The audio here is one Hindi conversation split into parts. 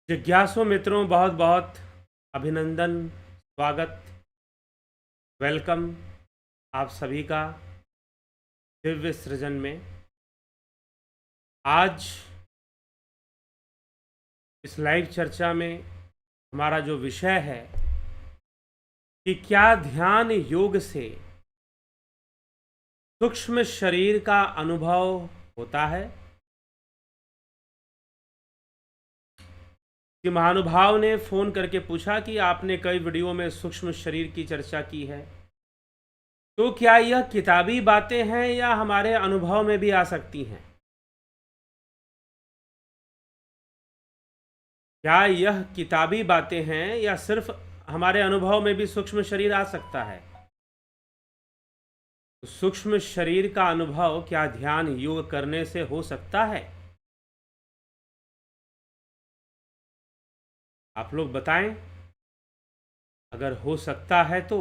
जिज्ञासु मित्रों, बहुत बहुत अभिनंदन, स्वागत, वेलकम आप सभी का दिव्य सृजन में। आज इस लाइव चर्चा में हमारा जो विषय है कि क्या ध्यान योग से सूक्ष्म शरीर का अनुभव होता है। कि महानुभाव ने फ़ोन करके पूछा कि आपने कई वीडियो में सूक्ष्म शरीर की चर्चा की है, तो क्या यह किताबी बातें हैं या हमारे अनुभव में भी आ सकती हैं। क्या यह किताबी बातें हैं या सिर्फ हमारे अनुभव में भी सूक्ष्म शरीर आ सकता है। तो सूक्ष्म शरीर का अनुभव क्या ध्यान योग करने से हो सकता है। आप लोग बताएं, अगर हो सकता है तो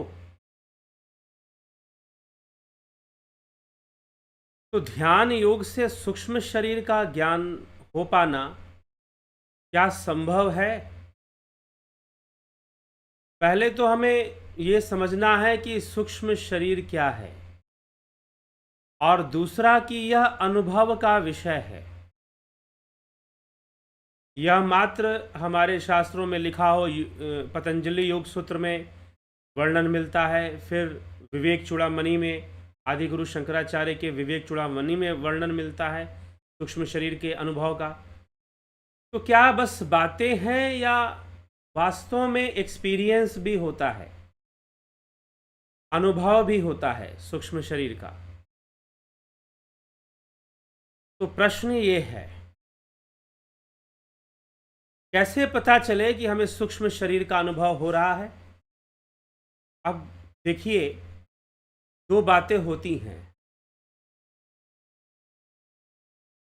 ध्यान योग से सूक्ष्म शरीर का ज्ञान हो पाना क्या संभव है। पहले तो हमें ये समझना है कि सूक्ष्म शरीर क्या है, और दूसरा कि यह अनुभव का विषय है। यह मात्र हमारे शास्त्रों में लिखा हो, पतंजलि योग सूत्र में वर्णन मिलता है, फिर विवेक चूड़ामणि में आदिगुरु शंकराचार्य के विवेक चूड़ामणि में वर्णन मिलता है सूक्ष्म शरीर के अनुभव का। तो क्या बस बातें हैं या वास्तव में एक्सपीरियंस भी होता है, अनुभव भी होता है सूक्ष्म शरीर का। तो प्रश्न ये है, कैसे पता चले कि हमें सूक्ष्म शरीर का अनुभव हो रहा है। अब देखिए, दो बातें होती हैं,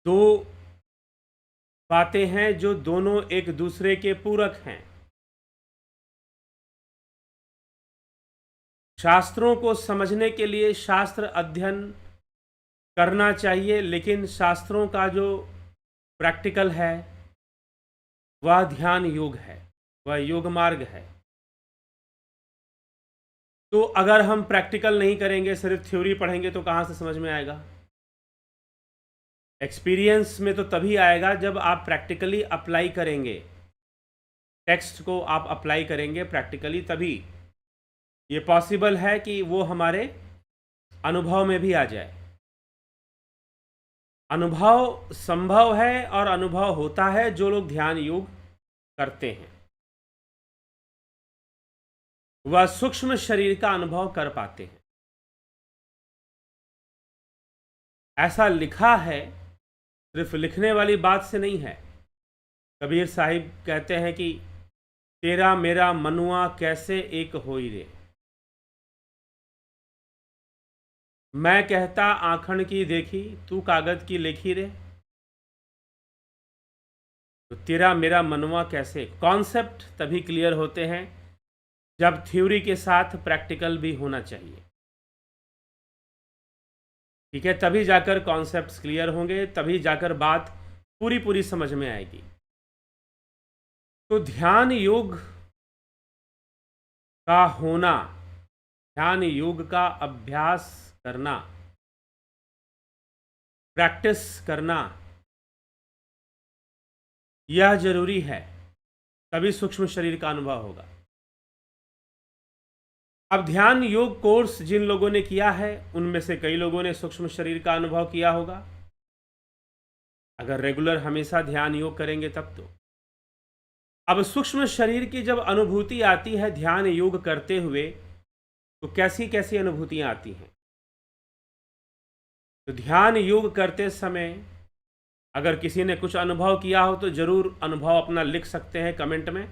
दो बातें हैं जो दोनों एक दूसरे के पूरक हैं। शास्त्रों को समझने के लिए शास्त्र अध्ययन करना चाहिए, लेकिन शास्त्रों का जो प्रैक्टिकल है वह ध्यान योग है, वह योग मार्ग है। तो अगर हम प्रैक्टिकल नहीं करेंगे, सिर्फ थ्योरी पढ़ेंगे, तो कहाँ से समझ में आएगा। एक्सपीरियंस में तो तभी आएगा जब आप प्रैक्टिकली अप्लाई करेंगे, टेक्स्ट को आप अप्लाई करेंगे प्रैक्टिकली, तभी ये पॉसिबल है कि वो हमारे अनुभव में भी आ जाए। अनुभव संभव है और अनुभव होता है जो लोग ध्यान योग करते हैं, वह सूक्ष्म शरीर का अनुभव कर पाते हैं। ऐसा लिखा है, सिर्फ लिखने वाली बात से नहीं है। कबीर साहिब कहते हैं कि तेरा मेरा मनुआ कैसे एक होई रे। मैं कहता आखण की देखी, तू कागज की लेखी रे। तो तेरा मेरा मनुआ कैसे, कॉन्सेप्ट तभी क्लियर होते हैं जब थ्योरी के साथ प्रैक्टिकल भी होना चाहिए। ठीक है, तभी जाकर कॉन्सेप्ट्स क्लियर होंगे, तभी जाकर बात पूरी पूरी समझ में आएगी। तो ध्यान योग का होना, ध्यान योग का अभ्यास करना, प्रैक्टिस करना, यह जरूरी है, तभी सूक्ष्म शरीर का अनुभव होगा। अब ध्यान योग कोर्स जिन लोगों ने किया है, उनमें से कई लोगों ने सूक्ष्म शरीर का अनुभव किया होगा। अगर रेगुलर हमेशा ध्यान योग करेंगे तब तो। अब सूक्ष्म शरीर की जब अनुभूति आती है ध्यान योग करते हुए, तो कैसी कैसी अनुभूतियां आती हैं। तो ध्यान योग करते समय अगर किसी ने कुछ अनुभव किया हो तो जरूर अनुभव अपना लिख सकते हैं कमेंट में।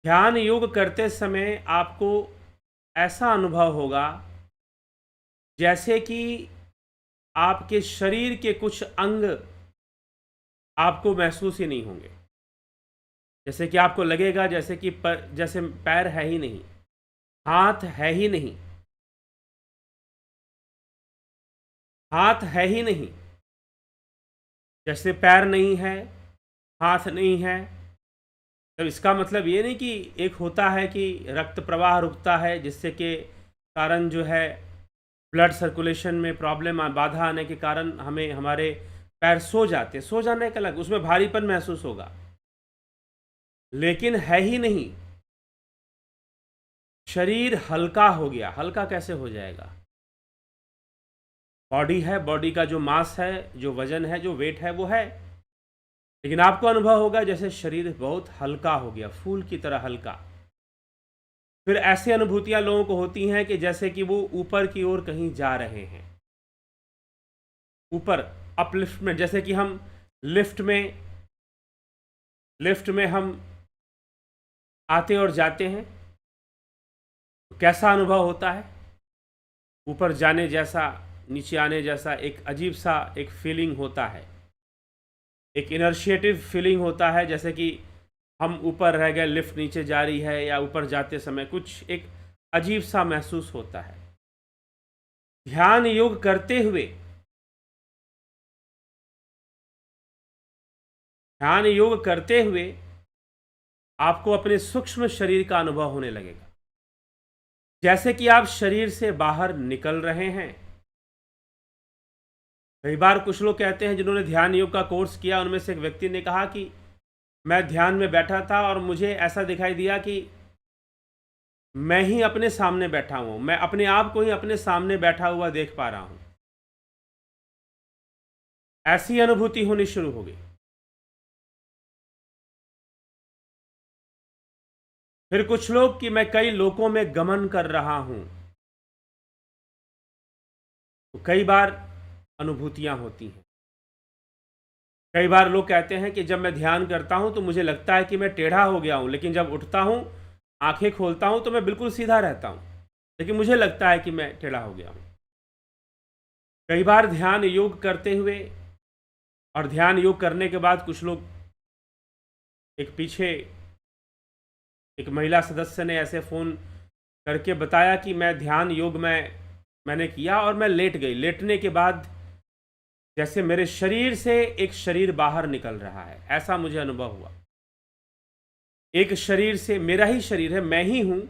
ध्यान योग करते समय आपको ऐसा अनुभव होगा जैसे कि आपके शरीर के कुछ अंग आपको महसूस ही नहीं होंगे। जैसे कि आपको लगेगा जैसे कि जैसे पैर है ही नहीं, हाथ है ही नहीं, हाथ है ही नहीं, जैसे पैर नहीं है, हाथ नहीं है, तब इसका मतलब ये नहीं कि एक होता है कि रक्त प्रवाह रुकता है, जिससे के कारण जो है ब्लड सर्कुलेशन में प्रॉब्लम बाधा आने के कारण हमें हमारे पैर सो जाते हैं। सो जाने का अलग, उसमें भारीपन महसूस होगा, लेकिन है ही नहीं। शरीर हल्का हो गया। हल्का कैसे हो जाएगा? बॉडी है, बॉडी का जो मास है, जो वजन है, जो वेट है, वो है, लेकिन आपको अनुभव होगा जैसे शरीर बहुत हल्का हो गया, फूल की तरह हल्का। फिर ऐसी अनुभूतियां लोगों को होती हैं कि जैसे कि वो ऊपर की ओर कहीं जा रहे हैं, ऊपर अपलिफ्ट में, जैसे कि हम लिफ्ट में हम आते और जाते हैं, तो कैसा अनुभव होता है? ऊपर जाने जैसा, नीचे आने जैसा एक अजीब सा एक फीलिंग होता है, एक इनर्शिएटिव फीलिंग होता है, जैसे कि हम ऊपर रह गए, लिफ्ट नीचे जा रही है, या ऊपर जाते समय कुछ एक अजीब सा महसूस होता है। ध्यान योग करते हुए, ध्यान योग करते हुए आपको अपने सूक्ष्म शरीर का अनुभव होने लगेगा, जैसे कि आप शरीर से बाहर निकल रहे हैं। कई बार कुछ लोग कहते हैं, जिन्होंने ध्यान योग का कोर्स किया, उनमें से एक व्यक्ति ने कहा कि मैं ध्यान में बैठा था और मुझे ऐसा दिखाई दिया कि मैं ही अपने सामने बैठा हूं, मैं अपने आप को ही अपने सामने बैठा हुआ देख पा रहा हूं। ऐसी अनुभूति होनी शुरू हो गई। फिर कुछ लोग कि मैं कई लोकों में गमन कर रहा हूं। तो कई बार अनुभूतियां होती हैं। कई बार लोग कहते हैं कि जब मैं ध्यान करता हूं तो मुझे लगता है कि मैं टेढ़ा हो गया हूं, लेकिन जब उठता हूं, आंखें खोलता हूं, तो मैं बिल्कुल सीधा रहता हूं, लेकिन मुझे लगता है कि मैं टेढ़ा हो गया हूं। कई बार ध्यान योग करते हुए और ध्यान योग करने के बाद कुछ लोग, एक पीछे एक महिला सदस्य ने ऐसे फ़ोन करके बताया कि मैं ध्यान योग मैंने किया और मैं लेट गई। लेटने के बाद जैसे मेरे शरीर से एक शरीर बाहर निकल रहा है, ऐसा मुझे अनुभव हुआ। एक शरीर से, मेरा ही शरीर है, मैं ही हूं,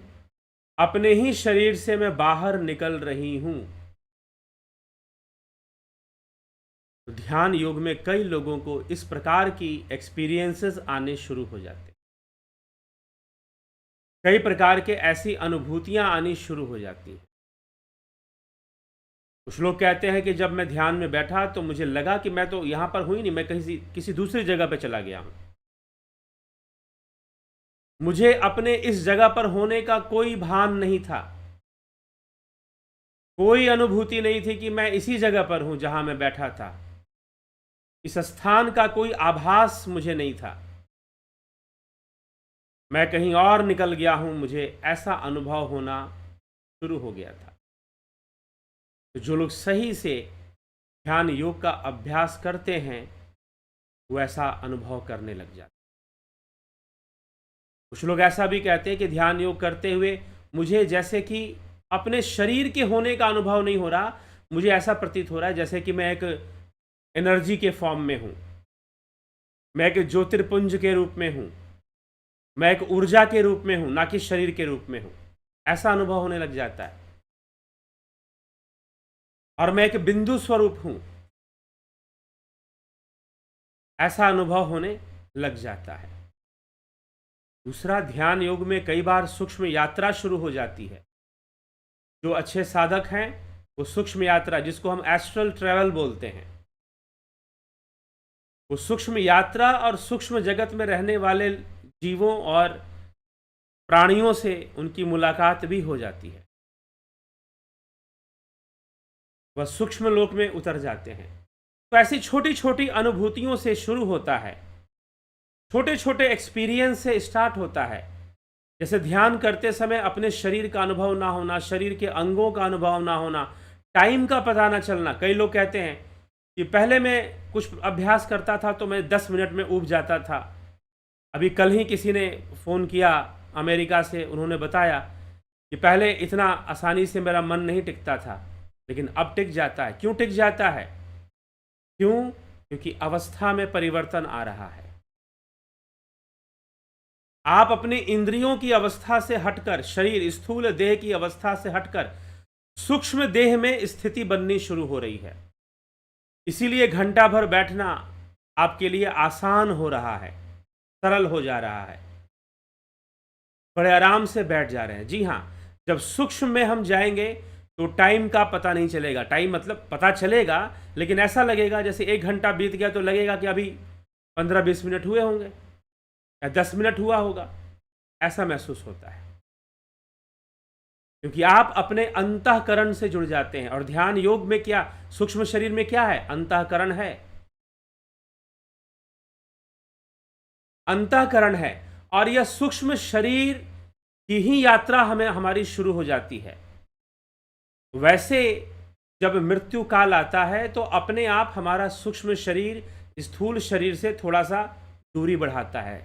अपने ही शरीर से मैं बाहर निकल रही हूं। ध्यान योग में कई लोगों को इस प्रकार की एक्सपीरियंसेस आने शुरू हो जाते हैं। कई प्रकार के ऐसी अनुभूतियां आनी शुरू हो जाती हैं। कुछ लोग कहते हैं कि जब मैं ध्यान में बैठा तो मुझे लगा कि मैं तो यहां पर हूं ही नहीं, मैं किसी दूसरी जगह पर चला गया हूं। मुझे अपने इस जगह पर होने का कोई भान नहीं था, कोई अनुभूति नहीं थी कि मैं इसी जगह पर हूं जहां मैं बैठा था। इस स्थान का कोई आभास मुझे नहीं था, मैं कहीं और निकल गया हूं, मुझे ऐसा अनुभव होना शुरू हो गया था। तो जो लोग सही से ध्यान योग का अभ्यास करते हैं, वो ऐसा अनुभव करने लग जाते हैं। कुछ लोग ऐसा भी कहते हैं कि ध्यान योग करते हुए मुझे जैसे कि अपने शरीर के होने का अनुभव नहीं हो रहा, मुझे ऐसा प्रतीत हो रहा है जैसे कि मैं एक एनर्जी के फॉर्म में हूं, मैं एक ज्योतिर्पुंज के रूप में हूं, मैं एक ऊर्जा के रूप में हूं, ना कि शरीर के रूप में हूं। ऐसा अनुभव होने लग जाता है, और मैं एक बिंदु स्वरूप हूं, ऐसा अनुभव होने लग जाता है। दूसरा, ध्यान योग में कई बार सूक्ष्म यात्रा शुरू हो जाती है। जो अच्छे साधक हैं, वो सूक्ष्म यात्रा, जिसको हम एस्ट्रल ट्रैवल बोलते हैं, वो सूक्ष्म यात्रा और सूक्ष्म जगत में रहने वाले जीवों और प्राणियों से उनकी मुलाकात भी हो जाती है। वह सूक्ष्म लोक में उतर जाते हैं। तो ऐसी छोटी छोटी अनुभूतियों से शुरू होता है, छोटे छोटे एक्सपीरियंस से स्टार्ट होता है। जैसे ध्यान करते समय अपने शरीर का अनुभव ना होना, शरीर के अंगों का अनुभव ना होना, टाइम का पता ना चलना। कई लोग कहते हैं कि पहले मैं कुछ अभ्यास करता था तो मैं 10 मिनट में ऊब जाता था। अभी कल ही किसी ने फ़ोन किया अमेरिका से, उन्होंने बताया कि पहले इतना आसानी से मेरा मन नहीं टिकता था, लेकिन अब टिक जाता है। क्यों टिक जाता है? क्यों? क्योंकि अवस्था में परिवर्तन आ रहा है। आप अपनी इंद्रियों की अवस्था से हटकर, शरीर स्थूल देह की अवस्था से हटकर सूक्ष्म देह में स्थिति बननी शुरू हो रही है। इसीलिए घंटा भर बैठना आपके लिए आसान हो रहा है, सरल हो जा रहा है, बड़े आराम से बैठ जा रहे हैं। जी हाँ, जब सूक्ष्म में हम जाएंगे तो टाइम का पता नहीं चलेगा। टाइम मतलब पता चलेगा, लेकिन ऐसा लगेगा जैसे 1 घंटा बीत गया तो लगेगा कि अभी 15-20 मिनट हुए होंगे या 10 मिनट हुआ होगा, ऐसा महसूस होता है। क्योंकि आप अपने अंतःकरण से जुड़ जाते हैं। और ध्यान योग में क्या, सूक्ष्म शरीर में क्या है? अंतःकरण है, अंतःकरण है। और यह सूक्ष्म शरीर की ही यात्रा हमें हमारी शुरू हो जाती है। वैसे जब मृत्यु काल आता है तो अपने आप हमारा सूक्ष्म शरीर स्थूल शरीर से थोड़ा सा दूरी बढ़ाता है।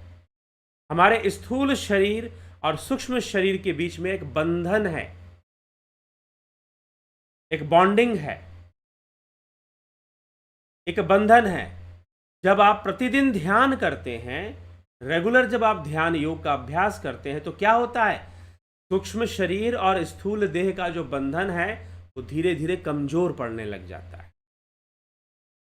हमारे स्थूल शरीर और सूक्ष्म शरीर के बीच में एक बंधन है, एक बॉन्डिंग है, एक बंधन है। जब आप प्रतिदिन ध्यान करते हैं, रेगुलर जब आप ध्यान योग का अभ्यास करते हैं तो क्या होता है? सूक्ष्म शरीर और स्थूल देह का जो बंधन है वो धीरे धीरे कमजोर पड़ने लग जाता है।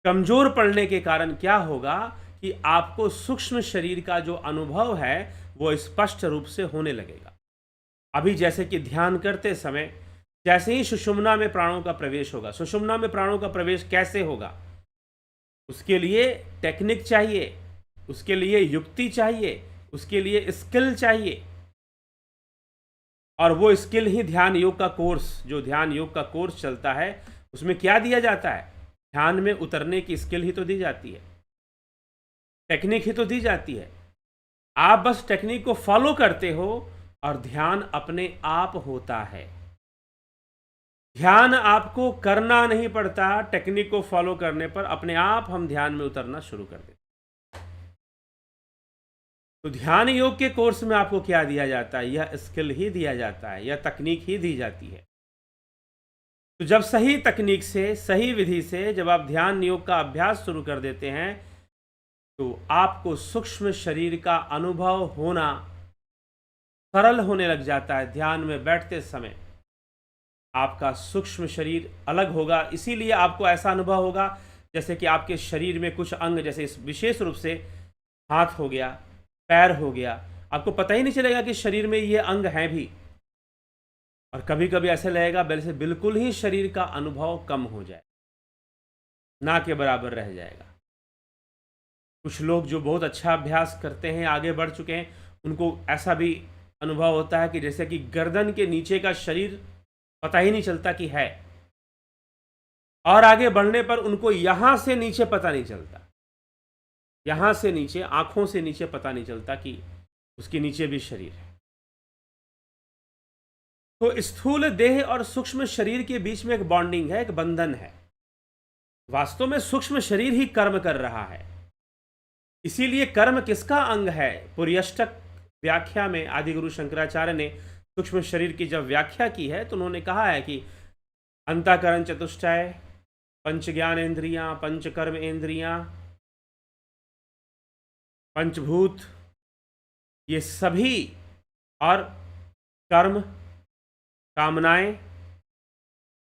कमजोर पड़ने के कारण क्या होगा कि आपको सूक्ष्म शरीर का जो अनुभव है वो स्पष्ट रूप से होने लगेगा। अभी जैसे कि ध्यान करते समय जैसे ही सुषुम्ना में प्राणों का प्रवेश होगा, सुषुम्ना में प्राणों का प्रवेश कैसे होगा? उसके लिए टेक्निक चाहिए, उसके लिए युक्ति चाहिए, उसके लिए स्किल चाहिए। और वो स्किल ही ध्यान योग का कोर्स, जो ध्यान योग का कोर्स चलता है उसमें क्या दिया जाता है? ध्यान में उतरने की स्किल ही तो दी जाती है, टेक्निक ही तो दी जाती है। आप बस टेक्निक को फॉलो करते हो और ध्यान अपने आप होता है। ध्यान आपको करना नहीं पड़ता, टेक्निक को फॉलो करने पर अपने आप हम ध्यान में उतरना शुरू कर देते। तो ध्यान योग के कोर्स में आपको क्या दिया जाता है? यह स्किल ही दिया जाता है, यह तकनीक ही दी जाती है। तो जब सही तकनीक से, सही विधि से जब आप ध्यान योग का अभ्यास शुरू कर देते हैं तो आपको सूक्ष्म शरीर का अनुभव होना सरल होने लग जाता है। ध्यान में बैठते समय आपका सूक्ष्म शरीर अलग होगा, इसीलिए आपको ऐसा अनुभव होगा जैसे कि आपके शरीर में कुछ अंग, जैसे विशेष रूप से हाथ हो गया, पैर हो गया, आपको पता ही नहीं चलेगा कि शरीर में ये अंग हैं भी। और कभी कभी ऐसे लगेगा वैसे बिल्कुल ही शरीर का अनुभव कम हो जाए, ना के बराबर रह जाएगा। कुछ लोग जो बहुत अच्छा अभ्यास करते हैं, आगे बढ़ चुके हैं, उनको ऐसा भी अनुभव होता है कि जैसे कि गर्दन के नीचे का शरीर पता ही नहीं चलता कि है, और आगे बढ़ने पर उनको यहां से नीचे पता नहीं चलता, यहां से नीचे, आंखों से नीचे पता नहीं चलता कि उसके नीचे भी शरीर है। तो स्थूल देह और सूक्ष्म शरीर के बीच में एक बॉन्डिंग है, एक बंधन है। वास्तव में सूक्ष्म शरीर ही कर्म कर रहा है। इसीलिए कर्म किसका अंग है? पुर्यष्टक व्याख्या में आदिगुरु शंकराचार्य ने सूक्ष्म शरीर की जब व्याख्या की है तो उन्होंने कहा है कि अंतःकरण चतुष्टय, पंच ज्ञान इंद्रियां, पंच कर्म इंद्रियां, पंचभूत, ये सभी, और कर्म, कामनाएं,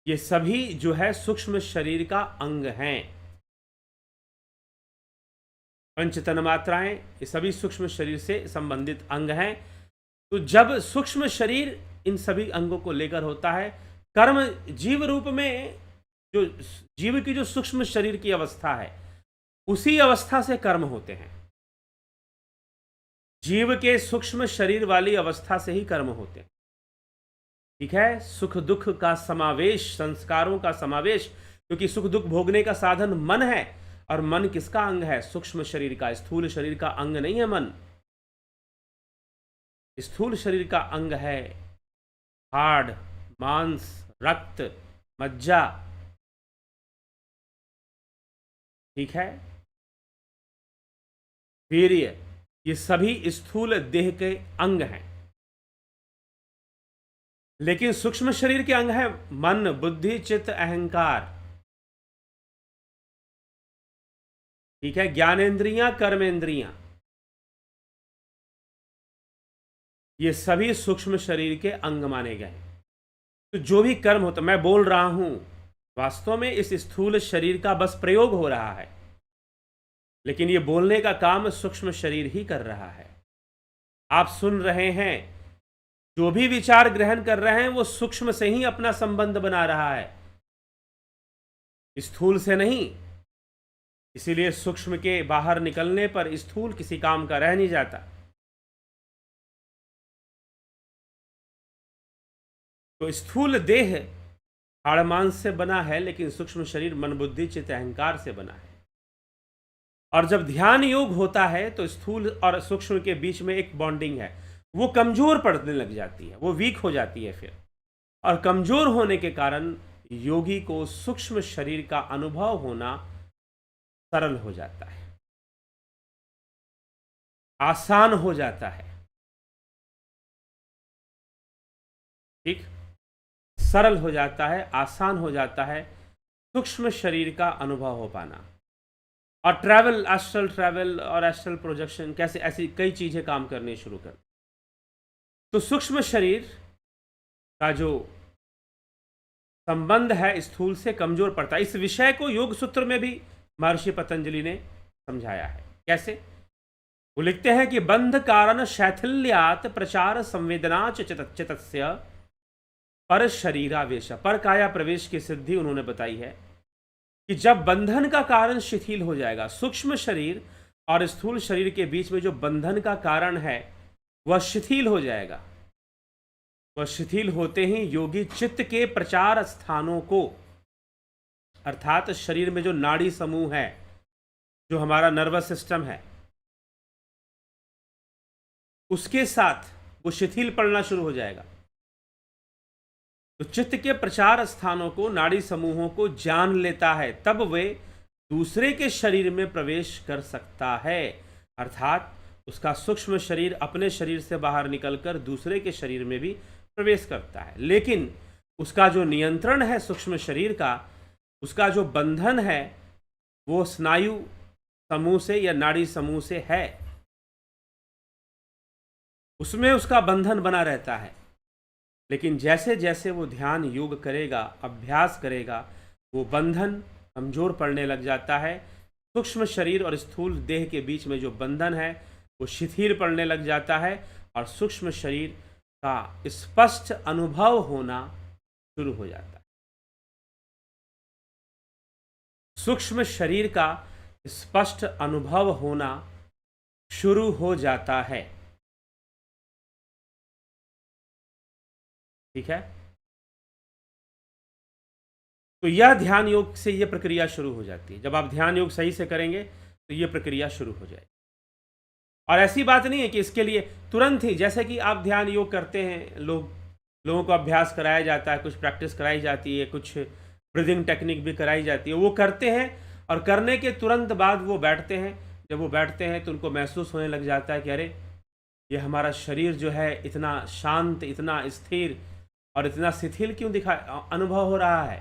ये सभी जो है सूक्ष्म शरीर का अंग हैं। पंच तन्मात्राएं, ये सभी सूक्ष्म शरीर से संबंधित अंग हैं। तो जब सूक्ष्म शरीर इन सभी अंगों को लेकर होता है, कर्म जीव रूप में, जो जीव की जो सूक्ष्म शरीर की अवस्था है उसी अवस्था से कर्म होते हैं। जीव के सूक्ष्म शरीर वाली अवस्था से ही कर्म होते हैं। ठीक है, सुख दुख का समावेश, संस्कारों का समावेश, क्योंकि सुख दुख भोगने का साधन मन है। और मन किसका अंग है? सूक्ष्म शरीर का। स्थूल शरीर का अंग नहीं है मन। स्थूल शरीर का अंग है हाड़, मांस, रक्त, मज्जा। ठीक है, वीर्य, ये सभी स्थूल देह के अंग हैं। लेकिन सूक्ष्म शरीर के अंग है मन, बुद्धि, चित्त, अहंकार। ठीक है, ज्ञानेंद्रियां, कर्मेंद्रियां। ये सभी सूक्ष्म शरीर के अंग माने गए हैं। तो जो भी कर्म होता, मैं बोल रहा हूं, वास्तव में इस स्थूल शरीर का बस प्रयोग हो रहा है, लेकिन ये बोलने का काम सूक्ष्म शरीर ही कर रहा है। आप सुन रहे हैं, जो भी विचार ग्रहण कर रहे हैं वो सूक्ष्म से ही अपना संबंध बना रहा है, स्थूल से नहीं। इसीलिए सूक्ष्म के बाहर निकलने पर स्थूल किसी काम का रह नहीं जाता। तो स्थूल देह हाड़ मांस से बना है, लेकिन सूक्ष्म शरीर मन बुद्धि चित्त अहंकार से बना है। और जब ध्यान योग होता है तो स्थूल और सूक्ष्म के बीच में एक बॉन्डिंग है, वो कमजोर पड़ने लग जाती है, वो वीक हो जाती है फिर। और कमजोर होने के कारण योगी को सूक्ष्म शरीर का अनुभव होना सरल हो जाता है, आसान हो जाता है। ठीक, सरल हो जाता है, आसान हो जाता है सूक्ष्म शरीर का अनुभव हो पाना। और ट्रैवल, एस्ट्रल ट्रैवल और एस्ट्रल प्रोजेक्शन, कैसे ऐसी कई चीजें काम करनी शुरू कर। तो सूक्ष्म शरीर का जो संबंध है स्थूल से कमजोर पड़ता है। इस विषय को योग सूत्र में भी महर्षि पतंजलि ने समझाया है। कैसे? वो लिखते हैं कि बंध कारण शैथिल्यात प्रचार संवेदना चितस्य पर शरीरावेश, पर काया प्रवेश की सिद्धि उन्होंने बताई है कि जब बंधन का कारण शिथिल हो जाएगा, सूक्ष्म शरीर और स्थूल शरीर के बीच में जो बंधन का कारण है वह शिथिल हो जाएगा। वह शिथिल होते ही योगी चित्त के प्रचार स्थानों को, अर्थात शरीर में जो नाड़ी समूह है, जो हमारा नर्वस सिस्टम है, उसके साथ वो शिथिल पड़ना शुरू हो जाएगा। तो चित्त के प्रचार स्थानों को, नाड़ी समूहों को जान लेता है, तब वे दूसरे के शरीर में प्रवेश कर सकता है। अर्थात उसका सूक्ष्म शरीर अपने शरीर से बाहर निकलकर दूसरे के शरीर में भी प्रवेश करता है। लेकिन उसका जो नियंत्रण है सूक्ष्म शरीर का, उसका जो बंधन है, वो स्नायु समूह से या नाड़ी समूह से है, उसमें उसका बंधन बना रहता है। लेकिन जैसे जैसे वो ध्यान योग करेगा, अभ्यास करेगा, वो बंधन कमजोर पड़ने लग जाता है। सूक्ष्म शरीर और स्थूल देह के बीच में जो बंधन है वो शिथिल पड़ने लग जाता है और सूक्ष्म शरीर का स्पष्ट अनुभव होना शुरू हो जाता है। सूक्ष्म शरीर का स्पष्ट अनुभव होना शुरू हो जाता है। ठीक है, तो यह ध्यान योग से यह प्रक्रिया शुरू हो जाती है। जब आप ध्यान योग सही से करेंगे तो यह प्रक्रिया शुरू हो जाएगी। और ऐसी बात नहीं है कि इसके लिए तुरंत ही, जैसे कि आप ध्यान योग करते हैं, लोगों को अभ्यास कराया जाता है, कुछ प्रैक्टिस कराई जाती है, कुछ ब्रीदिंग टेक्निक भी कराई जाती है, वो करते हैं और करने के तुरंत बाद वो बैठते हैं। जब वो बैठते हैं तो उनको महसूस होने लग जाता है कि अरे, ये हमारा शरीर जो है इतना शांत, इतना स्थिर और इतना शिथिल क्यों अनुभव हो रहा है।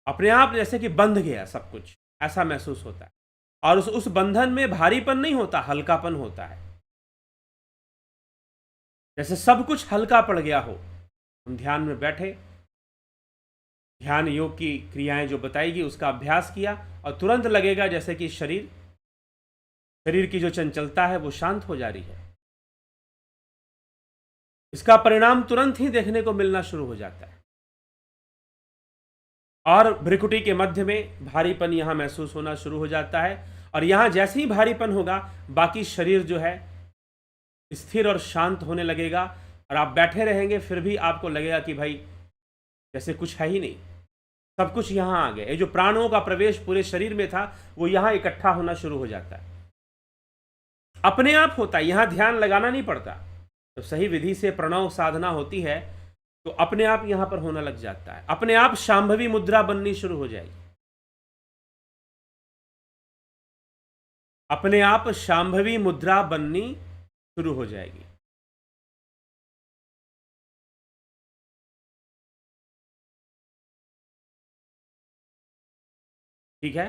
अपने आप जैसे कि बंध गया सब कुछ, ऐसा महसूस होता है। और उस बंधन में भारीपन नहीं होता, हल्कापन होता है, जैसे सब कुछ हल्का पड़ गया हो। हम ध्यान में बैठे, ध्यान योग की क्रियाएं जो बताएगी उसका अभ्यास किया और तुरंत लगेगा जैसे कि शरीर की जो चंचलता है वो शांत हो जा रही है। इसका परिणाम तुरंत ही देखने को मिलना शुरू हो जाता है। और भ्रिकुटी के मध्य में भारीपन यहां महसूस होना शुरू हो जाता है। और यहां जैसे ही भारीपन होगा, बाकी शरीर जो है स्थिर और शांत होने लगेगा और आप बैठे रहेंगे, फिर भी आपको लगेगा कि भाई जैसे कुछ है ही नहीं, सब कुछ यहां आ गया। ये जो प्राणों का प्रवेश पूरे शरीर में था वो यहां इकट्ठा होना शुरू हो जाता है, अपने आप होता है, यहां ध्यान लगाना नहीं पड़ता। तो सही विधि से प्रणव साधना होती है तो अपने आप यहां पर होना लग जाता है, अपने आप शांभवी मुद्रा बननी शुरू हो जाएगी, अपने आप शांभवी मुद्रा बननी शुरू हो जाएगी। ठीक है,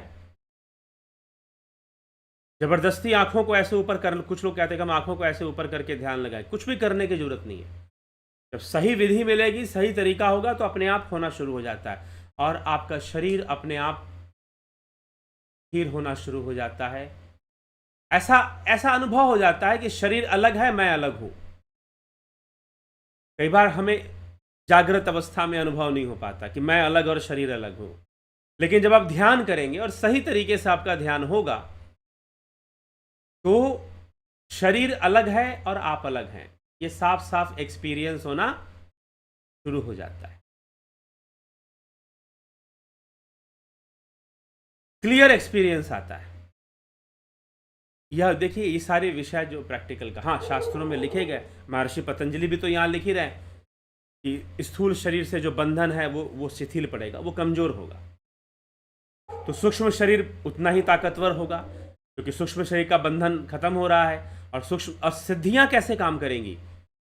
जबरदस्ती आंखों को ऐसे ऊपर कर, कुछ लोग कहते हैं कि हम आंखों को ऐसे ऊपर करके ध्यान लगाएं, कुछ भी करने की जरूरत नहीं है। जब सही विधि मिलेगी, सही तरीका होगा, तो अपने आप होना शुरू हो जाता है और आपका शरीर अपने आप स्थिर होना शुरू हो जाता है। ऐसा ऐसा अनुभव हो जाता है कि शरीर अलग है, मैं अलग हूं। कई बार हमें जागृत अवस्था में अनुभव नहीं हो पाता कि मैं अलग और शरीर अलग हूं, लेकिन जब आप ध्यान करेंगे और सही तरीके से आपका ध्यान होगा, तो शरीर अलग है और आप अलग हैं, ये साफ साफ एक्सपीरियंस होना शुरू हो जाता है। क्लियर एक्सपीरियंस आता है। यह देखिए, ये सारे विषय जो प्रैक्टिकल का, हाँ, शास्त्रों में लिखे गए, महर्षि पतंजलि भी तो यहाँ लिख ही रहे हैं कि स्थूल शरीर से जो बंधन है वो शिथिल पड़ेगा, वो कमजोर होगा। तो सूक्ष्म शरीर उतना ही ताकतवर होगा, क्योंकि सूक्ष्म शरीर का बंधन खत्म हो रहा है। और सूक्ष्म, और सिद्धियां कैसे काम करेंगी?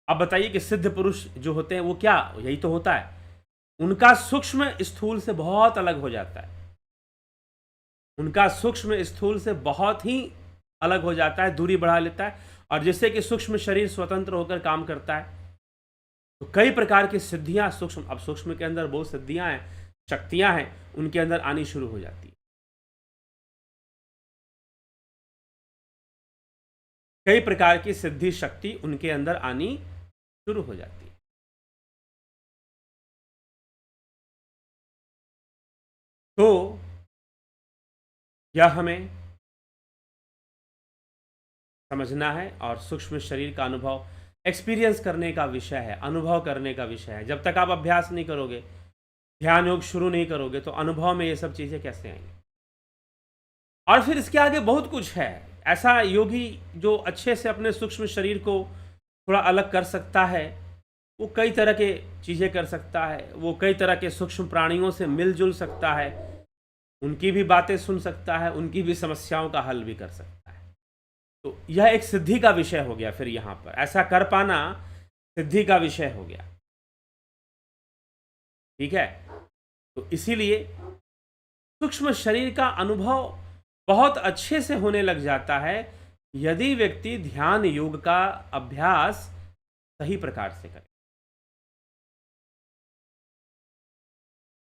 अब बताइए कि सिद्ध पुरुष जो होते हैं वो क्या, यही तो होता है, उनका सूक्ष्म स्थूल से बहुत अलग हो जाता है। उनका सूक्ष्म स्थूल से बहुत ही अलग हो जाता है, दूरी बढ़ा लेता है। और जैसे कि सूक्ष्म शरीर स्वतंत्र होकर काम करता है, तो कई प्रकार की सिद्धियां सूक्ष्म, अब सूक्ष्म के अंदर बहुत सिद्धियां हैं, शक्तियां हैं, उनके अंदर आनी शुरू हो जाती है। कई प्रकार की सिद्धि शक्ति उनके अंदर आनी शुरू हो जाती है। तो यह हमें समझना है, और सूक्ष्म शरीर का अनुभव एक्सपीरियंस करने का विषय है, अनुभव करने का विषय है। जब तक आप अभ्यास नहीं करोगे, ध्यान योग शुरू नहीं करोगे, तो अनुभव में ये सब चीजें कैसे आएंगी? और फिर इसके आगे बहुत कुछ है। ऐसा योगी जो अच्छे से अपने सूक्ष्म शरीर को थोड़ा अलग कर सकता है, वो कई तरह के चीज़ें कर सकता है, वो कई तरह के सूक्ष्म प्राणियों से मिलजुल सकता है, उनकी भी बातें सुन सकता है, उनकी भी समस्याओं का हल भी कर सकता है। तो यह एक सिद्धि का विषय हो गया। फिर यहाँ पर ऐसा कर पाना सिद्धि का विषय हो गया। ठीक है, तो इसीलिए सूक्ष्म शरीर का अनुभव बहुत अच्छे से होने लग जाता है यदि व्यक्ति ध्यान योग का अभ्यास सही प्रकार से करे।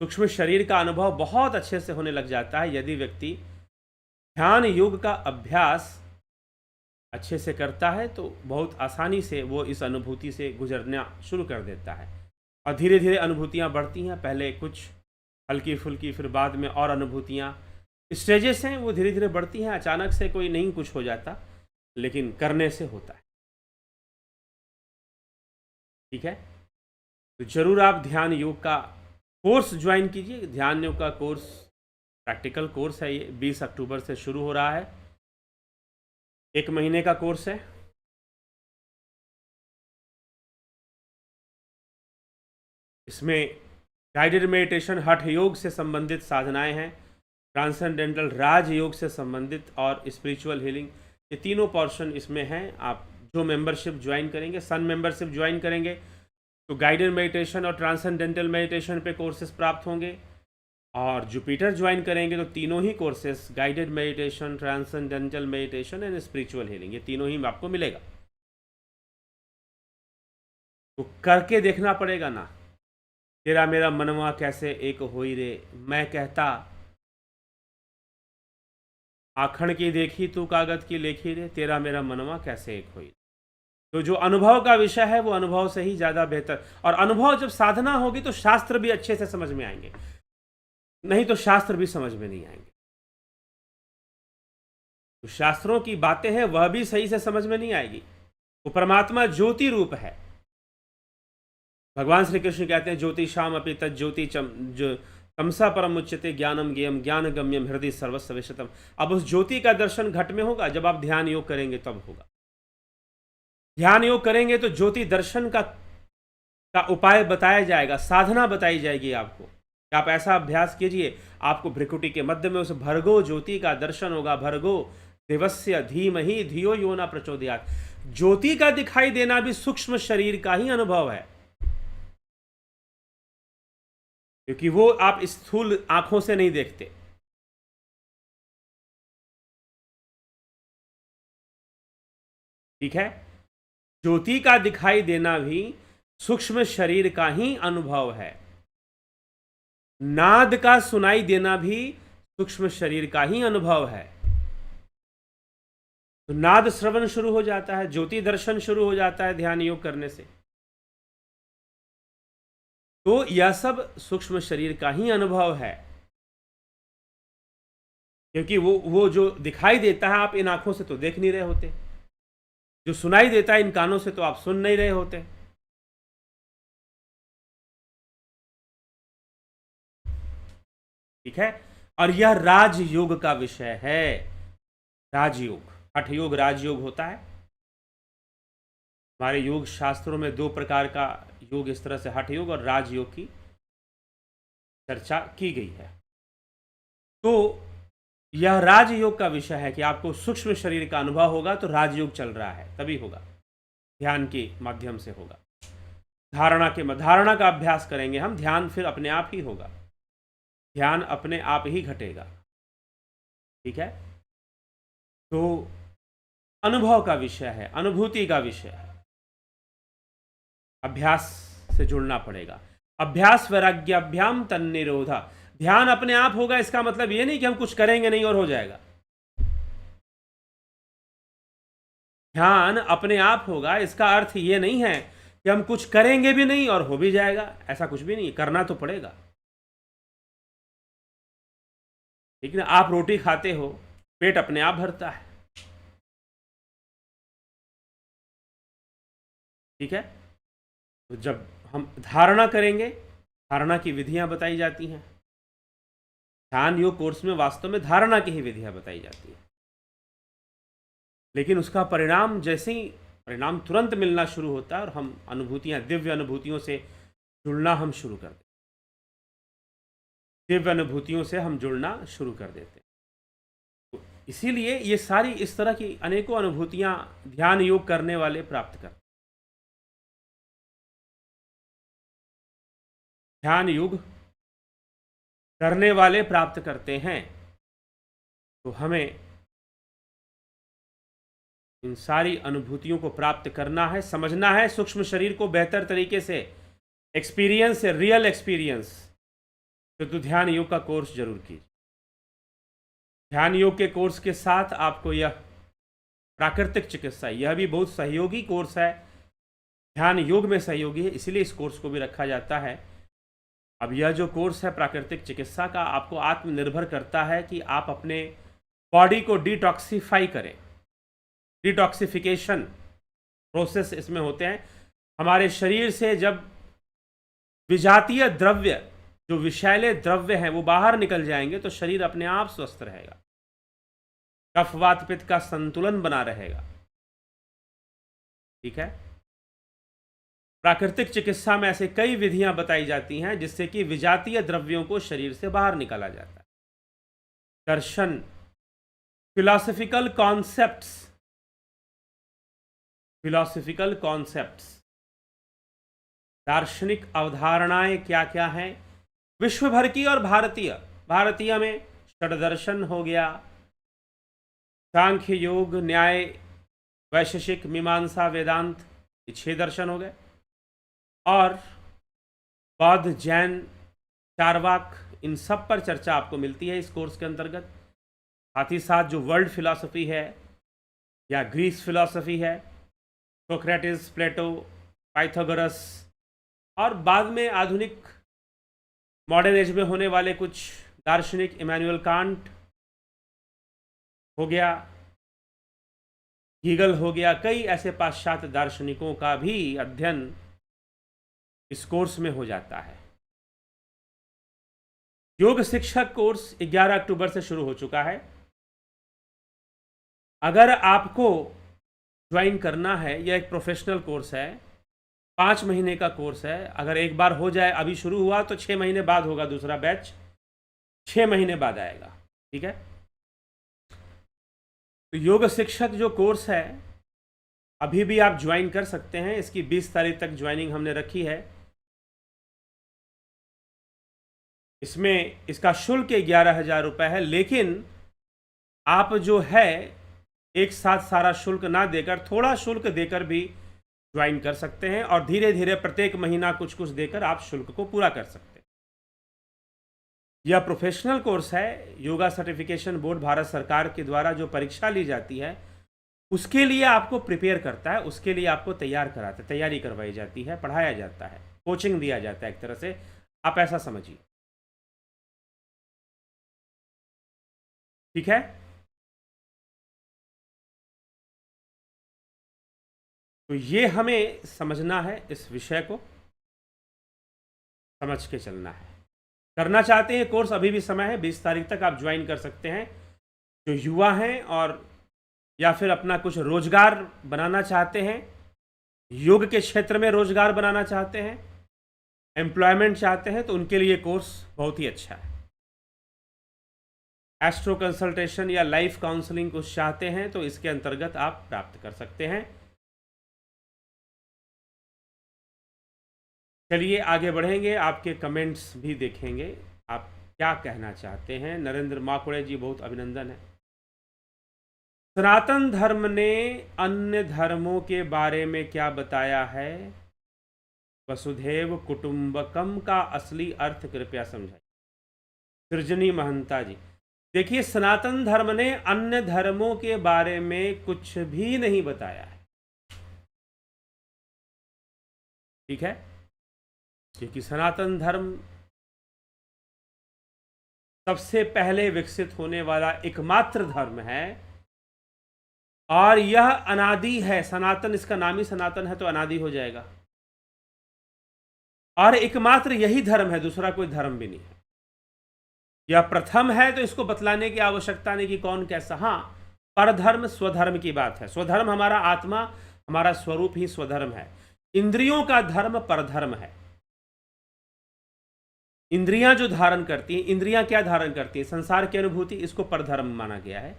सूक्ष्म शरीर का अनुभव बहुत अच्छे से होने लग जाता है यदि व्यक्ति ध्यान योग का अभ्यास अच्छे से करता है, तो बहुत आसानी से वो इस अनुभूति से गुजरना शुरू कर देता है। और धीरे धीरे अनुभूतियाँ बढ़ती हैं, पहले कुछ हल्की फुल्की, फिर बाद में और अनुभूतियाँ, स्टेजेस हैं, वो धीरे धीरे बढ़ती हैं। अचानक से कोई नहीं कुछ हो जाता, लेकिन करने से होता है। ठीक है, तो जरूर आप ध्यान योग का कोर्स ज्वाइन कीजिए। ध्यान योग का कोर्स प्रैक्टिकल कोर्स है, ये 20 अक्टूबर से शुरू हो रहा है। 1 महीने का कोर्स है। इसमें गाइडेड मेडिटेशन, हठ योग से संबंधित साधनाएं हैं, ट्रांसेंडेंटल राज योग से संबंधित, और स्पिरिचुअल हीलिंग, ये तीनों पोर्शन इसमें हैं। आप जो मेंबरशिप ज्वाइन करेंगे, सन मेंबरशिप ज्वाइन करेंगे, तो गाइडेड मेडिटेशन और ट्रांसेंडेंटल मेडिटेशन पे कोर्सेज प्राप्त होंगे। और जुपिटर ज्वाइन करेंगे तो तीनों ही courses, guided meditation, transcendental meditation and spiritual healing, ये तीनों ही आपको मिलेगा। तो करके देखना पड़ेगा ना। तेरा मेरा मनवा कैसे एक होई रे, मैं कहता आखण की देखी तू कागज की लेखी रे, तेरा मेरा मनवा कैसे एक होई। तो जो अनुभव का विषय है वो अनुभव से ही ज़्यादा बेहतर, और अनुभव जब साधना होगी तो शास्त्र भी अच्छे से समझ में आएंगे, नहीं तो शास्त्र भी समझ में नहीं आएंगे। तो शास्त्रों की बातें हैं वह भी सही से समझ में नहीं आएगी। वो परमात्मा ज्योति रूप है। भगवान श्री कृष्ण कहते हैं ज्योतिषाम अपि तज्ज्योति तमसा परम उच्यते ज्ञानम ज्ञेयम ज्ञान गम्यम हृदय सर्वस्व विशतम। अब उस ज्योति का दर्शन घट में होगा, जब आप ध्यान योग करेंगे तब होगा। ध्यान योग करेंगे तो ज्योति दर्शन का उपाय बताया जाएगा, साधना बताई जाएगी आपको कि आप ऐसा अभ्यास कीजिए, आपको भ्रिकुटी के मध्य में उस भर्गो ज्योति का दर्शन होगा। भर्गो दिवस्य धीमहि धियो यो न प्रचोदयात्। ज्योति का दिखाई देना भी सूक्ष्म शरीर का ही अनुभव है, क्योंकि वो आप स्थूल आंखों से नहीं देखते। ठीक है। ज्योति का दिखाई देना भी सूक्ष्म शरीर का ही अनुभव है। नाद का सुनाई देना भी सूक्ष्म शरीर का ही अनुभव है। तो नाद श्रवण शुरू हो जाता है, ज्योति दर्शन शुरू हो जाता है ध्यान योग करने से। तो यह सब सूक्ष्म शरीर का ही अनुभव है, क्योंकि वो जो दिखाई देता है आप इन आंखों से तो देख नहीं रहे होते, जो सुनाई देता है इन कानों से तो आप सुन नहीं रहे होते। ठीक है। और यह राजयोग का विषय है। राजयोग, हठ योग, राजयोग होता है। हमारे योग शास्त्रों में दो प्रकार का योग इस तरह से हठ योग और राजयोग की चर्चा की गई है। तो यह राजयोग का विषय है कि आपको सूक्ष्म शरीर का अनुभव होगा तो राजयोग चल रहा है, तभी होगा, ध्यान के माध्यम से होगा। धारणा का अभ्यास करेंगे हम, ध्यान फिर अपने आप ही होगा, ध्यान अपने आप ही घटेगा। ठीक है। तो अनुभव का विषय है, अनुभूति का विषय है, अभ्यास से जुड़ना पड़ेगा। अभ्यास वैराग्याभ्याम तन्निरोधा। ध्यान अपने आप होगा, इसका मतलब ये नहीं कि हम कुछ करेंगे नहीं और हो जाएगा। ध्यान अपने आप होगा, इसका अर्थ ये नहीं है कि हम कुछ करेंगे भी नहीं और हो भी जाएगा, ऐसा कुछ भी नहीं, करना तो पड़ेगा। लेकिन आप रोटी खाते हो, पेट अपने आप भरता है। ठीक है। तो जब हम धारणा करेंगे, धारणा की विधियां बताई जाती हैं। ध्यान योग कोर्स में वास्तव में धारणा की ही विधियां बताई जाती हैं, लेकिन उसका परिणाम जैसे ही परिणाम तुरंत मिलना शुरू होता है और हम अनुभूतियां, दिव्य अनुभूतियों से जुड़ना हम शुरू कर देते, दिव्य अनुभूतियों से हम जुड़ना शुरू कर देते हैं। तो इसीलिए ये सारी इस तरह की अनेकों अनुभूतियां ध्यान योग करने वाले प्राप्त करते हैं। ध्यान योग करने वाले प्राप्त करते हैं। तो हमें इन सारी अनुभूतियों को प्राप्त करना है, समझना है, सूक्ष्म शरीर को बेहतर तरीके से एक्सपीरियंस से, रियल एक्सपीरियंस। तो ध्यान योग का कोर्स जरूर कीजिए। ध्यान योग के कोर्स के साथ आपको यह प्राकृतिक चिकित्सा, यह भी बहुत सहयोगी कोर्स है, ध्यान योग में सहयोगी है, इसलिए इस कोर्स को भी रखा जाता है। अब यह जो कोर्स है प्राकृतिक चिकित्सा का, आपको आत्मनिर्भर करता है कि आप अपने बॉडी को डिटॉक्सिफाई करें। डिटॉक्सिफिकेशन प्रोसेस इसमें होते हैं। हमारे शरीर से जब विजातीय द्रव्य, जो विषैले द्रव्य हैं, वो बाहर निकल जाएंगे तो शरीर अपने आप स्वस्थ रहेगा, कफ वात पित्त का संतुलन बना रहेगा। ठीक है। प्राकृतिक चिकित्सा में ऐसे कई विधियां बताई जाती हैं जिससे कि विजातीय द्रव्यों को शरीर से बाहर निकाला जाता है। दर्शन, फिलॉसफिकल कॉन्सेप्ट्स, दार्शनिक अवधारणाएं क्या क्या हैं, विश्व भर की और भारतीय में षड्दर्शन हो गया, सांख्य योग, न्याय, वैशेषिक, मीमांसा, वेदांत, ये 6 दर्शन हो गए। और बौद्ध, जैन, चारवाक, इन सब पर चर्चा आपको मिलती है इस कोर्स के अंतर्गत। साथ ही साथ जो वर्ल्ड फिलॉसफी है या ग्रीस फिलॉसफी है, सोक्रेटिस, प्लेटो, पाइथागोरस, और बाद में आधुनिक मॉडर्न एज में होने वाले कुछ दार्शनिक, इमैनुअल कांट हो गया, हीगल हो गया, कई ऐसे पाश्चात्य दार्शनिकों का भी अध्ययन इस कोर्स में हो जाता है। योग शिक्षक कोर्स 11 अक्टूबर से शुरू हो चुका है। अगर आपको ज्वाइन करना है, यह एक प्रोफेशनल कोर्स है, 5 महीने का कोर्स है। अगर एक बार हो जाए, अभी शुरू हुआ तो 6 महीने बाद होगा दूसरा बैच, 6 महीने बाद आएगा। ठीक है। तो योग शिक्षक जो कोर्स है अभी भी आप ज्वाइन कर सकते हैं। इसकी 20 तारीख तक ज्वाइनिंग हमने रखी है। इसमें इसका शुल्क 11,000 रुपये है, लेकिन आप जो है एक साथ सारा शुल्क ना देकर थोड़ा शुल्क देकर भी ज्वाइन कर सकते हैं और धीरे धीरे प्रत्येक महीना कुछ कुछ देकर आप शुल्क को पूरा कर सकते हैं। यह प्रोफेशनल कोर्स है। योगा सर्टिफिकेशन बोर्ड भारत सरकार के द्वारा जो परीक्षा ली जाती है उसके लिए आपको प्रिपेयर करता है, उसके लिए आपको तैयार कराता है, तैयारी करवाई जाती है, पढ़ाया जाता है, कोचिंग दिया जाता है, एक तरह से आप ऐसा समझिए। ठीक है। तो ये हमें समझना है, इस विषय को समझ के चलना है। करना चाहते हैं कोर्स, अभी भी समय है, 20 तारीख तक आप ज्वाइन कर सकते हैं। जो युवा हैं और या फिर अपना कुछ रोजगार बनाना चाहते हैं, योग के क्षेत्र में रोजगार बनाना चाहते हैं, एम्प्लॉयमेंट चाहते हैं, तो उनके लिए कोर्स बहुत ही अच्छा है। एस्ट्रो कंसल्टेशन या लाइफ काउंसलिंग कुछ चाहते हैं तो इसके अंतर्गत आप प्राप्त कर सकते हैं। चलिए आगे बढ़ेंगे, आपके कमेंट्स भी देखेंगे, आप क्या कहना चाहते हैं। नरेंद्र माकुड़े जी, बहुत अभिनंदन है। सनातन धर्म ने अन्य धर्मों के बारे में क्या बताया है? वसुधैव कुटुंबकम का असली अर्थ कृपया समझाइए। सृजनी महंता जी, देखिए, सनातन धर्म ने अन्य धर्मों के बारे में कुछ भी नहीं बताया है। ठीक है, क्योंकि सनातन धर्म सबसे पहले विकसित होने वाला एकमात्र धर्म है और यह अनादि है। सनातन, इसका नाम ही सनातन है तो अनादि हो जाएगा। और एकमात्र यही धर्म है, दूसरा कोई धर्म भी नहीं है। यह प्रथम है तो इसको बतलाने की आवश्यकता नहीं कि कौन कैसा। हाँ, परधर्म स्वधर्म की बात है। स्वधर्म हमारा आत्मा, हमारा स्वरूप ही स्वधर्म है। इंद्रियों का धर्म परधर्म है। इंद्रियां जो धारण करती हैं, इंद्रियां क्या धारण करती हैं? संसार की अनुभूति, इसको परधर्म माना गया है।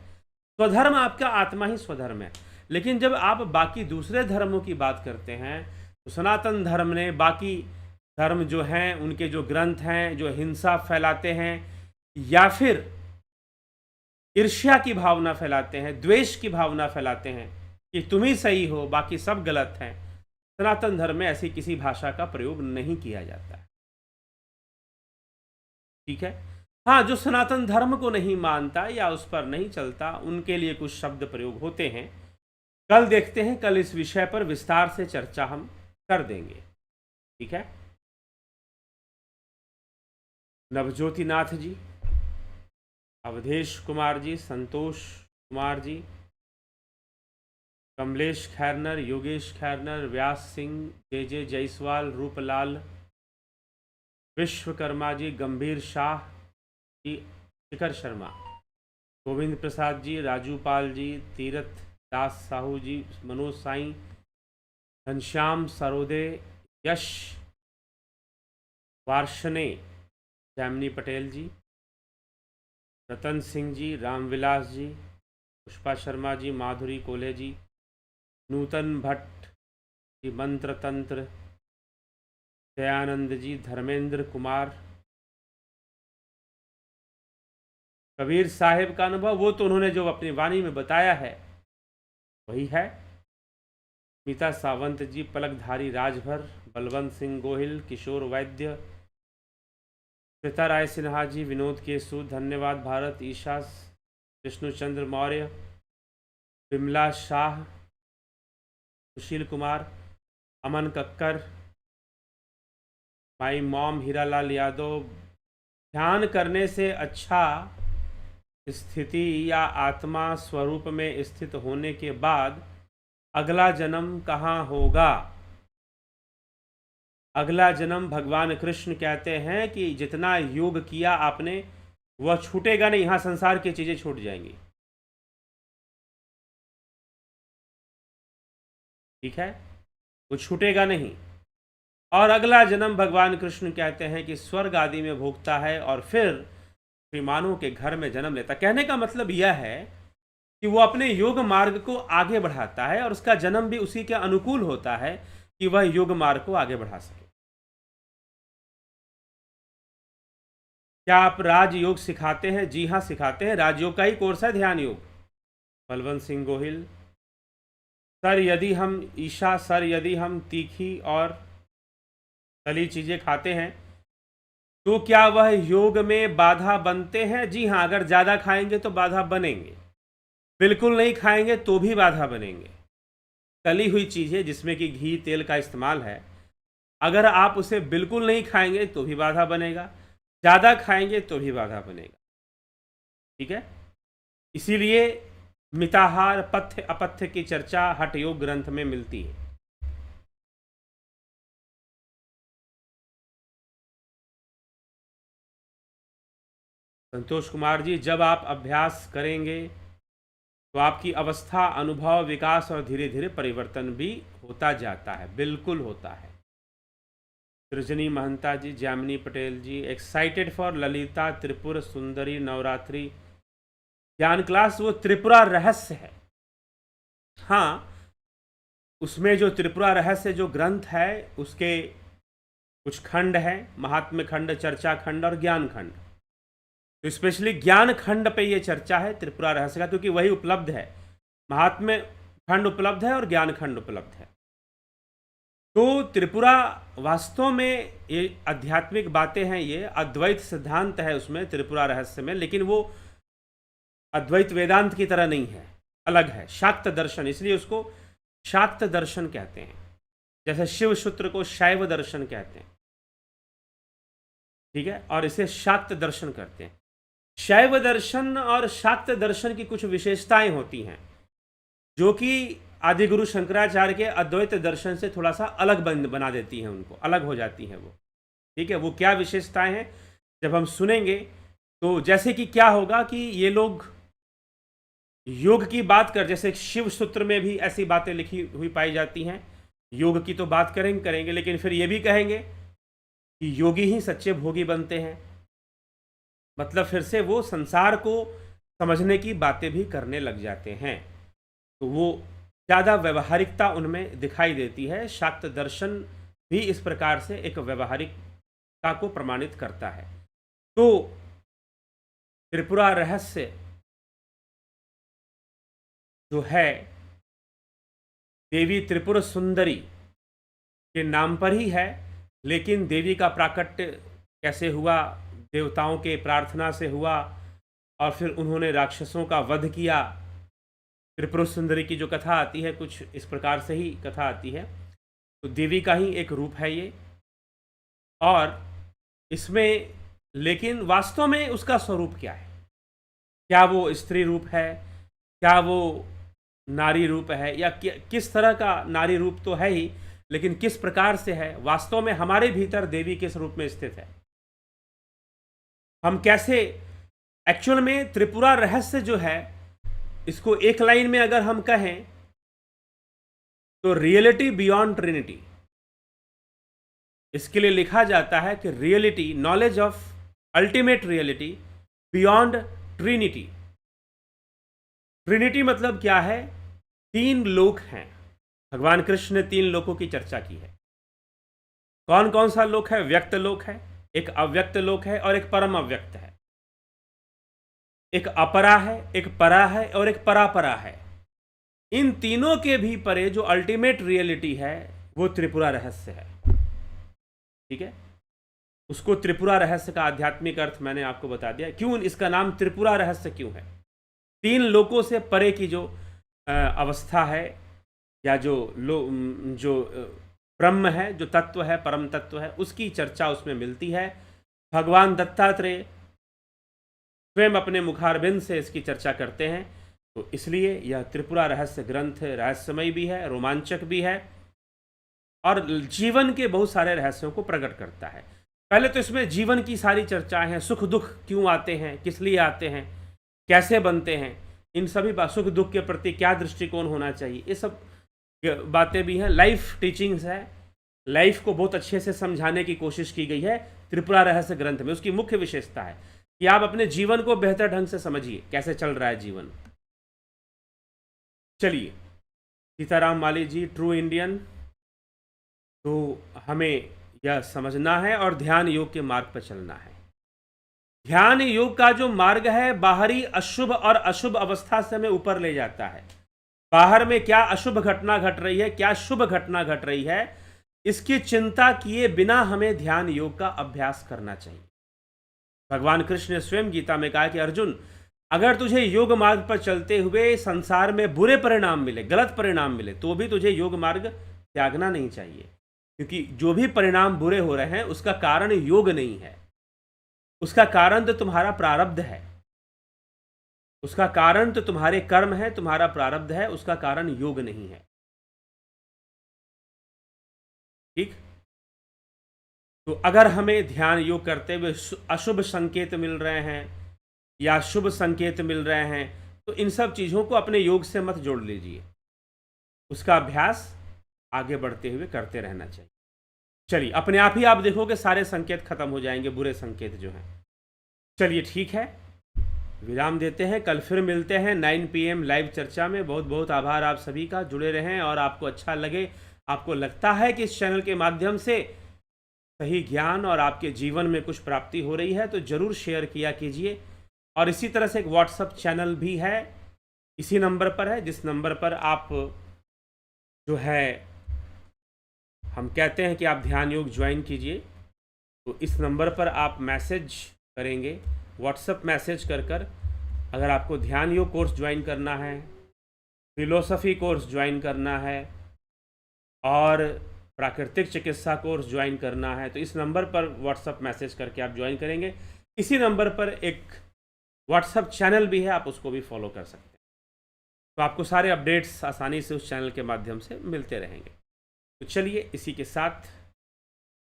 स्वधर्म आपका आत्मा ही स्वधर्म है। लेकिन जब आप बाकी दूसरे धर्मों की बात करते हैं तो सनातन धर्म ने बाकी धर्म जो हैं, उनके जो ग्रंथ हैं, जो हिंसा फैलाते हैं या फिर ईर्ष्या की भावना फैलाते हैं, द्वेष की भावना फैलाते हैं कि तुम ही सही हो, बाकी सब गलत हैं, सनातन धर्म में ऐसी किसी भाषा का प्रयोग नहीं किया जाता है। ठीक है। हाँ, जो सनातन धर्म को नहीं मानता या उस पर नहीं चलता, उनके लिए कुछ शब्द प्रयोग होते हैं। कल देखते हैं, कल इस विषय पर विस्तार से चर्चा हम कर देंगे। ठीक है। नवज्योति नाथ जी, अवधेश कुमार जी, संतोष कुमार जी, कमलेश खैरनर, योगेश खैरनर, व्यास सिंह, जे जायसवाल, रूपलाल, विश्वकर्मा जी, गंभीर शाह जी, शिखर शर्मा, गोविंद प्रसाद जी, राजू पाल जी, तीरथ दास साहू जी, मनोज साई, घनश्याम सरोदे, यश वार्षणे, जैमिनी पटेल जी, रतन सिंह जी, रामविलास जी, पुष्पा शर्मा जी, माधुरी कोले जी, नूतन भट्ट जी, मंत्र तंत्र, दयानंद जी, धर्मेंद्र कुमार, कबीर साहिब का अनुभव, वो तो उन्होंने जो अपनी वाणी में बताया है वही है। मीता सावंत जी, पलकधारी राजभर, बलवंत सिंह गोहिल, किशोर वैद्य, श्वेता राय सिन्हा जी, विनोद केसु, धन्यवाद भारत, ईशा, कृष्णचंद्र मौर्य, विमला शाह, सुशील कुमार, अमन कक्कर, माई मॉम, हीरालाल यादव। ध्यान करने से अच्छा स्थिति या आत्मा स्वरूप में स्थित होने के बाद अगला जन्म कहाँ होगा? अगला जन्म, भगवान कृष्ण कहते हैं कि जितना योग किया आपने वह छूटेगा नहीं, यहां संसार की चीजें छूट जाएंगी। ठीक है, वो छूटेगा नहीं। और अगला जन्म भगवान कृष्ण कहते हैं कि स्वर्ग आदि में भोगता है और फिर विमानों के घर में जन्म लेता। कहने का मतलब यह है कि वो अपने योग मार्ग को आगे बढ़ाता है और उसका जन्म भी उसी के अनुकूल होता है कि वह योग मार्ग को आगे बढ़ा सके। क्या आप राजयोग सिखाते हैं? जी हाँ, सिखाते हैं। राजयोग का ही कोर्स है ध्यान योग। बलवंत सिंह गोहिल, सर यदि हम तीखी और तली चीज़ें खाते हैं तो क्या वह योग में बाधा बनते हैं? जी हाँ, अगर ज़्यादा खाएंगे तो बाधा बनेंगे, बिल्कुल नहीं खाएंगे तो भी बाधा बनेंगे। तली हुई चीज़ें जिसमें कि घी तेल का इस्तेमाल है, अगर आप उसे बिल्कुल नहीं खाएंगे तो भी बाधा बनेगा, ज़्यादा खाएंगे तो भी बाधा बनेगा। ठीक है, इसीलिए मिताहार पथ्य अपथ्य की चर्चा हठ योग ग्रंथ में मिलती है। संतोष कुमार जी, जब आप अभ्यास करेंगे तो आपकी अवस्था, अनुभव, विकास और धीरे धीरे परिवर्तन भी होता जाता है, बिल्कुल होता है। सृजनी महंता जी, जामिनी पटेल जी, एक्साइटेड फॉर ललिता त्रिपुर सुंदरी नवरात्रि ज्ञान क्लास। वो त्रिपुरा रहस्य है, हाँ, उसमें जो त्रिपुरा रहस्य जो ग्रंथ है उसके कुछ खंड हैं, महात्म्य खंड, चर्चा खंड और ज्ञान खंड। तो स्पेशली ज्ञान खंड पे ये चर्चा है त्रिपुरा रहस्य का, क्योंकि वही उपलब्ध है। महात्म्य खंड उपलब्ध है और ज्ञान खंड उपलब्ध है। तो त्रिपुरा वास्तव में ये आध्यात्मिक बातें हैं, ये अद्वैत सिद्धांत है उसमें त्रिपुरा रहस्य में, लेकिन वो अद्वैत वेदांत की तरह नहीं है, अलग है, शाक्त दर्शन, इसलिए उसको शाक्त दर्शन कहते हैं। जैसे शिव सूत्र को शैव दर्शन कहते हैं, ठीक है, और इसे शाक्त दर्शन करते हैं। शैव दर्शन और शाक्त दर्शन की कुछ विशेषताएं होती हैं जो कि आदि गुरु शंकराचार्य के अद्वैत दर्शन से थोड़ा सा अलग बना देती हैं, उनको अलग हो जाती हैं वो। ठीक है, वो क्या विशेषताएं हैं जब हम सुनेंगे तो जैसे कि क्या होगा कि ये लोग योग की बात कर, जैसे शिव सूत्र में भी ऐसी बातें लिखी हुई पाई जाती हैं, योग की तो बात करेंगे लेकिन फिर ये भी कहेंगे कि योगी ही सच्चे भोगी बनते हैं। मतलब फिर से वो संसार को समझने की बातें भी करने लग जाते हैं, तो वो ज़्यादा व्यवहारिकता उनमें दिखाई देती है। शाक्त दर्शन भी इस प्रकार से एक व्यवहारिकता को प्रमाणित करता है। तो त्रिपुरा रहस्य जो है देवी त्रिपुर सुंदरी के नाम पर ही है, लेकिन देवी का प्राकट्य कैसे हुआ, देवताओं के प्रार्थना से हुआ और फिर उन्होंने राक्षसों का वध किया। त्रिपुर सुंदरी की जो कथा आती है कुछ इस प्रकार से ही कथा आती है, तो देवी का ही एक रूप है ये। और इसमें लेकिन वास्तव में उसका स्वरूप क्या है? क्या वो स्त्री रूप है, क्या वो नारी रूप है, या किस तरह का नारी रूप तो है ही, लेकिन किस प्रकार से है वास्तव में? हमारे भीतर देवी किस रूप में स्थित है, हम कैसे एक्चुअल में त्रिपुरा रहस्य जो है, इसको एक लाइन में अगर हम कहें तो रियलिटी बियॉन्ड ट्रिनिटी। इसके लिए लिखा जाता है कि reality, knowledge of ultimate reality beyond Trinity. Trinity मतलब क्या है? तीन लोक हैं। भगवान कृष्ण ने तीन लोकों की चर्चा की है। कौन कौन सा लोक है? व्यक्त लोक है, एक अव्यक्त लोक है और एक परम अव्यक्त है। एक अपरा है, एक परा है और एक परापरा है। इन तीनों के भी परे जो अल्टीमेट रियलिटी है वो त्रिपुरा रहस्य है। ठीक है, उसको त्रिपुरा रहस्य का आध्यात्मिक अर्थ मैंने आपको बता दिया। क्यों इसका नाम त्रिपुरा रहस्य क्यों है? तीन लोकों से परे की जो अवस्था है, या जो ब्रह्म है, जो तत्व है, परम तत्व है, उसकी चर्चा उसमें मिलती है। भगवान दत्तात्रेय स्वयं अपने मुखारबिंद से इसकी चर्चा करते हैं। तो इसलिए यह त्रिपुरा रहस्य ग्रंथ रहस्यमय भी है, रोमांचक भी है और जीवन के बहुत सारे रहस्यों को प्रकट करता है। पहले तो इसमें जीवन की सारी चर्चाएं हैं, सुख दुख क्यों आते हैं, किस लिए आते हैं, कैसे बनते हैं, इन सभी सुख दुख के प्रति क्या दृष्टिकोण होना चाहिए, ये सब बातें भी हैं। लाइफ टीचिंग्स है, लाइफ को बहुत अच्छे से समझाने की कोशिश की गई है त्रिपुरा रहस्य ग्रंथ में। उसकी मुख्य विशेषता है कि आप अपने जीवन को बेहतर ढंग से समझिए, कैसे चल रहा है जीवन। चलिए, सीताराम माली जी, ट्रू इंडियन, तो हमें यह समझना है और ध्यान योग के मार्ग पर चलना है। ध्यान योग का जो मार्ग है बाहरी अशुभ और अशुभ अवस्था से हमें ऊपर ले जाता है। बाहर में क्या अशुभ घटना घट रही है, क्या शुभ घटना घट रही है, इसकी चिंता किए बिना हमें ध्यान योग का अभ्यास करना चाहिए। भगवान कृष्ण ने स्वयं गीता में कहा कि अर्जुन, अगर तुझे योग मार्ग पर चलते हुए संसार में बुरे परिणाम मिले, गलत परिणाम मिले, तो भी तुझे योग मार्ग त्यागना नहीं चाहिए, क्योंकि जो भी परिणाम बुरे हो रहे हैं उसका कारण योग नहीं है, उसका कारण तो तुम्हारा प्रारब्ध है, उसका कारण तो तुम्हारे कर्म है, तुम्हारा प्रारब्ध है, उसका कारण योग नहीं है। ठीक। तो अगर हमें ध्यान योग करते हुए अशुभ संकेत मिल रहे हैं या शुभ संकेत मिल रहे हैं, तो इन सब चीज़ों को अपने योग से मत जोड़ लीजिए, उसका अभ्यास आगे बढ़ते हुए करते रहना चाहिए। चलिए, अपने आप ही आप देखोगे सारे संकेत खत्म हो जाएंगे, बुरे संकेत जो हैं। चलिए ठीक है, विराम देते हैं, कल फिर मिलते हैं 9 PM लाइव चर्चा में। बहुत बहुत आभार आप सभी का, जुड़े रहें और आपको अच्छा लगे, आपको लगता है कि इस चैनल के माध्यम से सही ज्ञान और आपके जीवन में कुछ प्राप्ति हो रही है, तो ज़रूर शेयर किया कीजिए। और इसी तरह से एक व्हाट्सएप चैनल भी है, इसी नंबर पर है, जिस नंबर पर आप जो है हम कहते हैं कि आप ध्यान योग ज्वाइन कीजिए, तो इस नंबर पर आप मैसेज करेंगे, व्हाट्सएप मैसेज कर अगर आपको ध्यान योग कोर्स ज्वाइन करना है, फिलोसफी कोर्स ज्वाइन करना है और प्राकृतिक चिकित्सा कोर्स ज्वाइन करना है, तो इस नंबर पर व्हाट्सएप मैसेज करके आप ज्वाइन करेंगे। इसी नंबर पर एक व्हाट्सएप चैनल भी है, आप उसको भी फॉलो कर सकते हैं, तो आपको सारे अपडेट्स आसानी से उस चैनल के माध्यम से मिलते रहेंगे। तो चलिए, इसी के साथ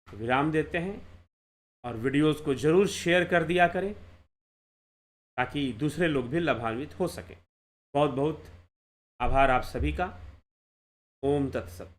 विराम देते हैं और वीडियोस को ज़रूर शेयर कर दिया करें ताकि दूसरे लोग भी लाभान्वित हो सकें। बहुत बहुत आभार आप सभी का। ओम तत्सत।